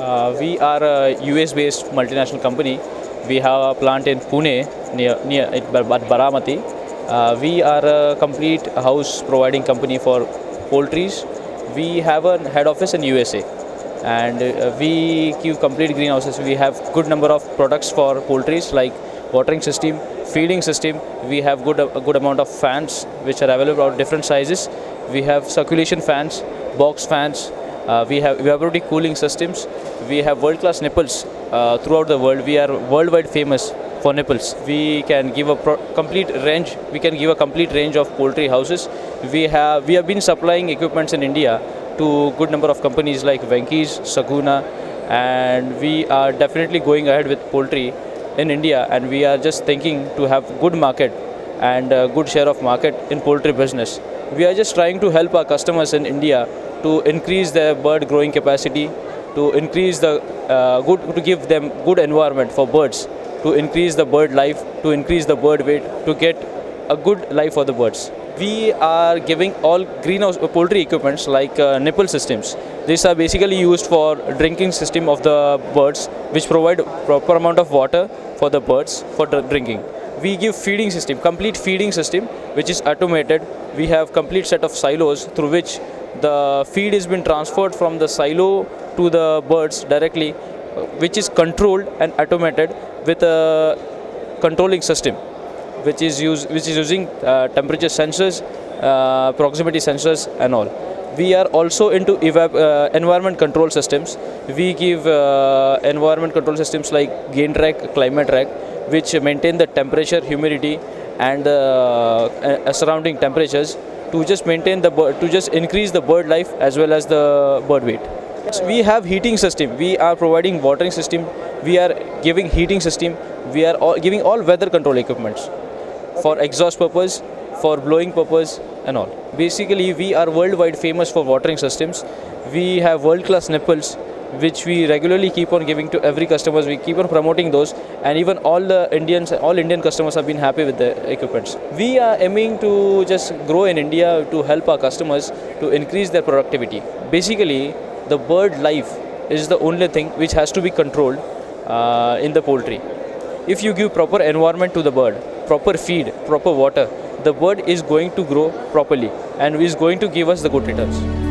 We are a US-based multinational company. We have a plant in Pune near at Baramati. We are a complete house providing company for poultries. We have a head office in USA, and we give complete greenhouses. We have good number of products for poultries like watering system, feeding system. We have a good amount of fans which are available of different sizes. We have circulation fans, box fans. We have evaporative cooling systems. We have world-class nipples throughout the world. We are worldwide famous for nipples. We can give a complete range. We can give a complete range of poultry houses. We have been supplying equipments in India to good number of companies like Venky's, Saguna, and we are definitely going ahead with poultry in India. And we are just thinking to have good market and a good share of market in poultry business. We are just trying to help our customers in India to increase their bird growing capacity, to increase to give them good environment for birds, to increase the bird life, to increase the bird weight, to get a good life for the birds. We are giving all greenhouse poultry equipments like nipple systems. These are basically used for drinking system of the birds, which provide proper amount of water for the birds for drinking. We give feeding system, complete feeding system, which is automated. We have complete set of silos through which the feed has been transferred from the silo to the birds directly, which is controlled and automated with a controlling system, which is using temperature sensors, proximity sensors, and all. We are also into environment control systems. We give environment control systems like gain track, climate track, which maintain the temperature, humidity, and the surrounding temperatures to just maintain to just increase the bird life as well as the bird weight. We have heating system. We are providing watering system. We are giving heating system. We are giving all weather control equipments for exhaust purpose, for blowing purpose, and all. Basically, we are worldwide famous for watering systems. We have world-class nipples, which we regularly keep on giving to every customers. We keep on promoting those, and even all Indian customers have been happy with the equipments. We are aiming to just grow in India to help our customers to increase their productivity. Basically, the bird life is the only thing which has to be controlled in the poultry. If you give proper environment to the bird, proper feed, proper water, the bird is going to grow properly and is going to give us the good returns.